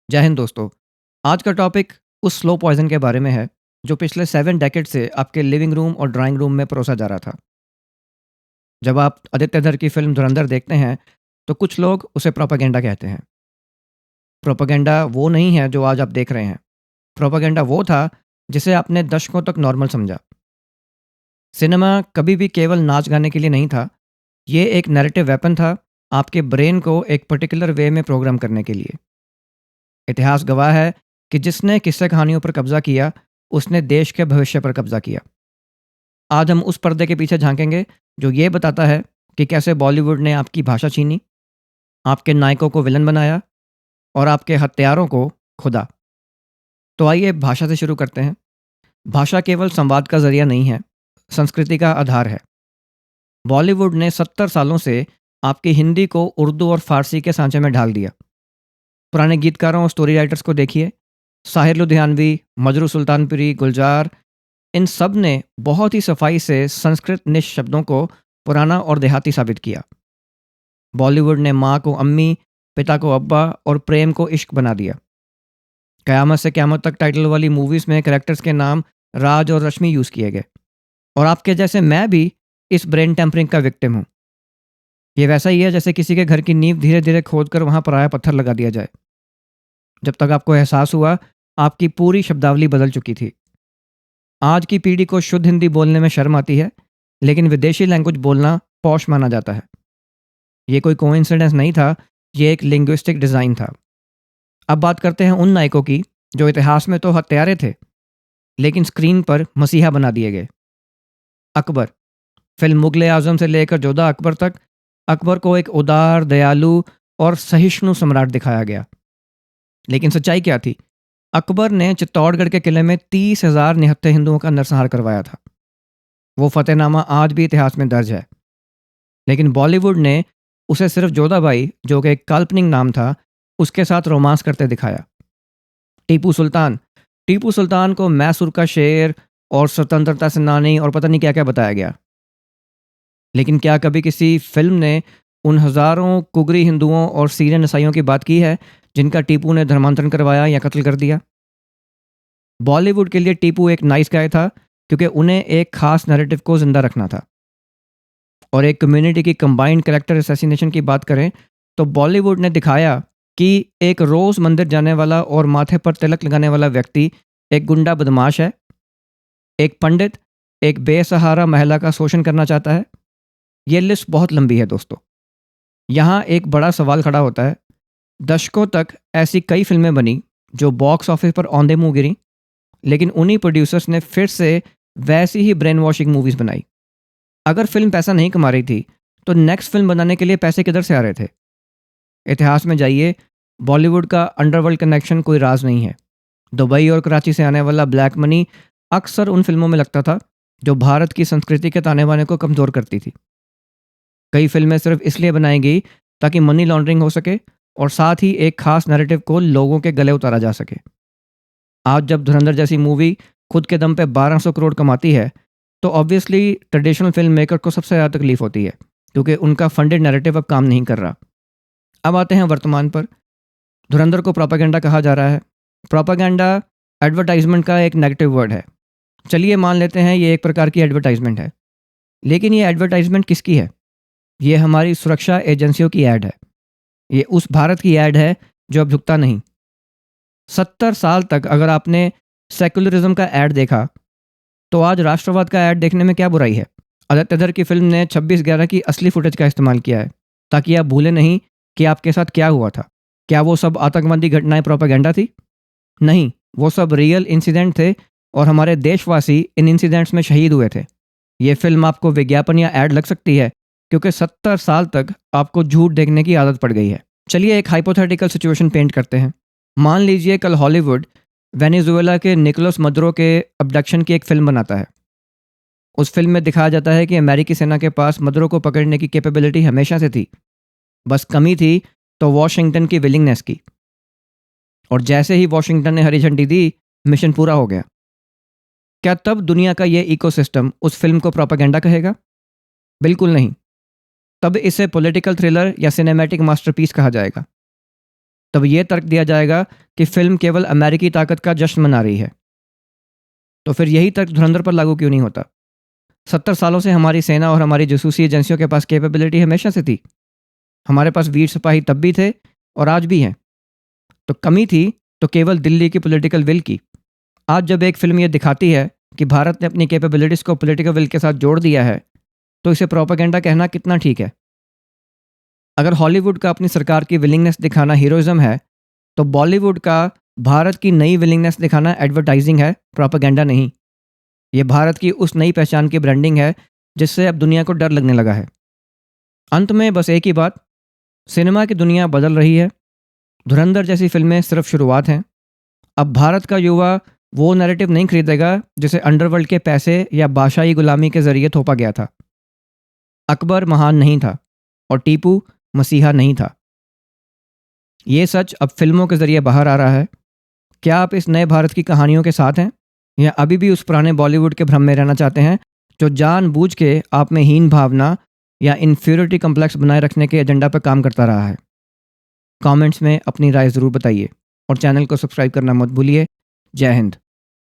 जय हिंद दोस्तों। आज का टॉपिक उस स्लो पॉइजन के बारे में है जो पिछले 7 डेकेड से आपके लिविंग रूम और ड्राइंग रूम में परोसा जा रहा था। जब आप आदित्य धर की फिल्म धुरंधर देखते हैं तो कुछ लोग उसे प्रोपेगेंडा कहते हैं। प्रोपेगेंडा वो नहीं है जो आज आप देख रहे हैं। प्रोपेगेंडा वो था जिसे आपने दशकों तक नॉर्मल समझा। सिनेमा कभी भी केवल नाच गाने के लिए नहीं था। ये एक नैरेटिव वेपन था, आपके ब्रेन को एक पर्टिकुलर वे में प्रोग्राम करने के लिए। इतिहास गवाह है कि जिसने किस्से कहानियों पर कब्जा किया उसने देश के भविष्य पर कब्जा किया। आज हम उस पर्दे के पीछे झांकेंगे जो ये बताता है कि कैसे बॉलीवुड ने आपकी भाषा छीनी, आपके नायकों को विलन बनाया और आपके हत्यारों को खुदा। तो आइए भाषा से शुरू करते हैं। भाषा केवल संवाद का जरिया नहीं है, संस्कृति का आधार है। बॉलीवुड ने 70 सालों से आपकी हिंदी को उर्दू और फारसी के सांचे में ढाल दिया। पुराने गीतकारों और स्टोरी राइटर्स को देखिए, साहिर लुधियानवी, मजरू सुल्तानपुरी, गुलजार, इन सब ने बहुत ही सफाई से संस्कृत निश शब्दों को पुराना और देहाती साबित किया। बॉलीवुड ने माँ को अम्मी, पिता को अब्बा और प्रेम को इश्क बना दिया। कयामत से क्यामत तक टाइटल वाली मूवीज़ में कैरेक्टर्स के नाम राज और रश्मि यूज़ किए गए। और आपके जैसे मैं भी इस ब्रेन टेम्परिंग का विक्टिम हूँ। ये वैसा ही है जैसे किसी के घर की नींव धीरे धीरे खोद कर वहाँ पराया पत्थर लगा दिया जाए। जब तक आपको एहसास हुआ, आपकी पूरी शब्दावली बदल चुकी थी। आज की पीढ़ी को शुद्ध हिंदी बोलने में शर्म आती है, लेकिन विदेशी लैंग्वेज बोलना पॉश माना जाता है। ये कोई कोइंसिडेंस नहीं था, ये एक लिंग्विस्टिक डिज़ाइन था। अब बात करते हैं उन नायकों की जो इतिहास में तो हत्यारे थे, लेकिन स्क्रीन पर मसीहा बना दिए गए। अकबर। फिल्म मुगल आजम से लेकर जोधा अकबर तक अकबर को एक उदार, दयालु और सहिष्णु सम्राट दिखाया गया। लेकिन सच्चाई क्या थी? अकबर ने चित्तौड़गढ़ के किले में 30,000 निहत्थे हिंदुओं का नरसंहार करवाया था। वो फतेहनामा आज भी इतिहास में दर्ज है। लेकिन बॉलीवुड ने उसे सिर्फ जोधाबाई, जो कि एक काल्पनिक नाम था, उसके साथ रोमांस करते दिखाया। टीपू सुल्तान। टीपू सुल्तान को मैसूर का शेर और स्वतंत्रता सेनानी और पता नहीं क्या क्या बताया गया। लेकिन क्या कभी किसी फिल्म ने उन हज़ारों कुगरी हिंदुओं और सीरियन ईसाइयों की बात की है जिनका टीपू ने धर्मांतरण करवाया या कत्ल कर दिया? बॉलीवुड के लिए टीपू एक नाइस गाय था क्योंकि उन्हें एक खास नैरेटिव को जिंदा रखना था। और एक कम्युनिटी की कंबाइंड कैरेक्टर असैसिनेशन की बात करें तो बॉलीवुड ने दिखाया कि एक रोज़ मंदिर जाने वाला और माथे पर तिलक लगाने वाला व्यक्ति एक गुंडा बदमाश है, एक पंडित एक बेसहारा महिला का शोषण करना चाहता है। ये लिस्ट बहुत लंबी है दोस्तों। यहाँ एक बड़ा सवाल खड़ा होता है। दशकों तक ऐसी कई फिल्में बनी जो बॉक्स ऑफिस पर औंधे मुंह गिरी, लेकिन उन्हीं प्रोड्यूसर्स ने फिर से वैसी ही ब्रेन वॉशिंग मूवीज़ बनाई। अगर फिल्म पैसा नहीं कमा रही थी तो नेक्स्ट फिल्म बनाने के लिए पैसे किधर से आ रहे थे? इतिहास में जाइए, बॉलीवुड का अंडरवर्ल्ड कनेक्शन कोई राज नहीं है। दुबई और कराची से आने वाला ब्लैक मनी अक्सर उन फिल्मों में लगता था जो भारत की संस्कृति के ताने बाने को कमज़ोर करती थी। कई फिल्में सिर्फ इसलिए बनाई गई ताकि मनी लॉन्ड्रिंग हो सके और साथ ही एक खास नैरेटिव को लोगों के गले उतारा जा सके। आज जब धुरंधर जैसी मूवी खुद के दम पे 1200 करोड़ कमाती है तो ऑब्वियसली ट्रेडिशनल फिल्म मेकर को सबसे ज़्यादा तकलीफ होती है क्योंकि उनका फंडेड नैरेटिव अब काम नहीं कर रहा। अब आते हैं वर्तमान पर। धुरंधर को प्रोपेगेंडा कहा जा रहा है। प्रोपेगेंडा एडवर्टाइजमेंट का एक नेगेटिव वर्ड है। चलिए मान लेते हैं ये एक प्रकार की एडवर्टाइजमेंट है, लेकिन ये एडवर्टाइजमेंट किसकी है? ये हमारी सुरक्षा एजेंसियों की ऐड है। ये उस भारत की ऐड है जो अब झुकता नहीं। 70 साल तक अगर आपने सेकुलरिज्म का ऐड देखा तो आज राष्ट्रवाद का ऐड देखने में क्या बुराई है? आदित्य धर की फिल्म ने 26/11 की असली फुटेज का इस्तेमाल किया है ताकि आप भूलें नहीं कि आपके साथ क्या हुआ था। क्या वो सब आतंकवादी घटनाएं प्रोपेगेंडा थी? नहीं, वो सब रियल इंसिडेंट थे और हमारे देशवासी इन इंसिडेंट्स में शहीद हुए थे। ये फिल्म आपको विज्ञापन या ऐड लग सकती है क्योंकि 70 साल तक आपको झूठ देखने की आदत पड़ गई है। चलिए एक हाइपोथेटिकल सिचुएशन पेंट करते हैं। मान लीजिए कल हॉलीवुड वेनेजुएला के निकोलस मदुरो के अबडक्शन की एक फिल्म बनाता है। उस फिल्म में दिखाया जाता है कि अमेरिकी सेना के पास मदुरो को पकड़ने की कैपेबिलिटी हमेशा से थी, बस कमी थी तो वॉशिंगटन की विलिंगनेस की। और जैसे ही वॉशिंगटन ने हरी झंडी दी, मिशन पूरा हो गया। क्या तब दुनिया का ये इकोसिस्टम उस फिल्म को प्रोपेगेंडा कहेगा? बिल्कुल नहीं। तब इसे पॉलिटिकल थ्रिलर या सिनेमैटिक मास्टरपीस कहा जाएगा। तब ये तर्क दिया जाएगा कि फ़िल्म केवल अमेरिकी ताकत का जश्न मना रही है। तो फिर यही तर्क धुरंधर पर लागू क्यों नहीं होता? 70 सालों से हमारी सेना और हमारी जासूसी एजेंसियों के पास कैपेबिलिटी हमेशा से थी। हमारे पास वीर सिपाही तब भी थे और आज भी हैं। तो कमी थी तो केवल दिल्ली की पॉलिटिकल विल की। आज जब एक फ़िल्म ये दिखाती है कि भारत ने अपनी कैपेबिलिटीज़ को पॉलिटिकल विल के साथ जोड़ दिया है, तो इसे प्रोपेगेंडा कहना कितना ठीक है? अगर हॉलीवुड का अपनी सरकार की विलिंगनेस दिखाना हीरोइज़्म है, तो बॉलीवुड का भारत की नई विलिंगनेस दिखाना एडवर्टाइजिंग है, प्रोपेगेंडा नहीं। ये भारत की उस नई पहचान की ब्रांडिंग है जिससे अब दुनिया को डर लगने लगा है। अंत में बस एक ही बात, सिनेमा की दुनिया बदल रही है। धुरंधर जैसी फिल्में सिर्फ शुरुआत हैं। अब भारत का युवा वो नैरेटिव नहीं खरीदेगा जिसे अंडरवर्ल्ड के पैसे या बादशाही गुलामी के जरिए थोपा गया था। अकबर महान नहीं था और टीपू मसीहा नहीं था। ये सच अब फिल्मों के जरिए बाहर आ रहा है। क्या आप इस नए भारत की कहानियों के साथ हैं या अभी भी उस पुराने बॉलीवुड के भ्रम में रहना चाहते हैं जो जानबूझ के आप में हीन भावना या इन्फीरियरिटी कम्प्लेक्स बनाए रखने के एजेंडा पर काम करता रहा है? कमेंट्स में अपनी राय ज़रूर बताइए और चैनल को सब्सक्राइब करना मत भूलिए। जय हिंद।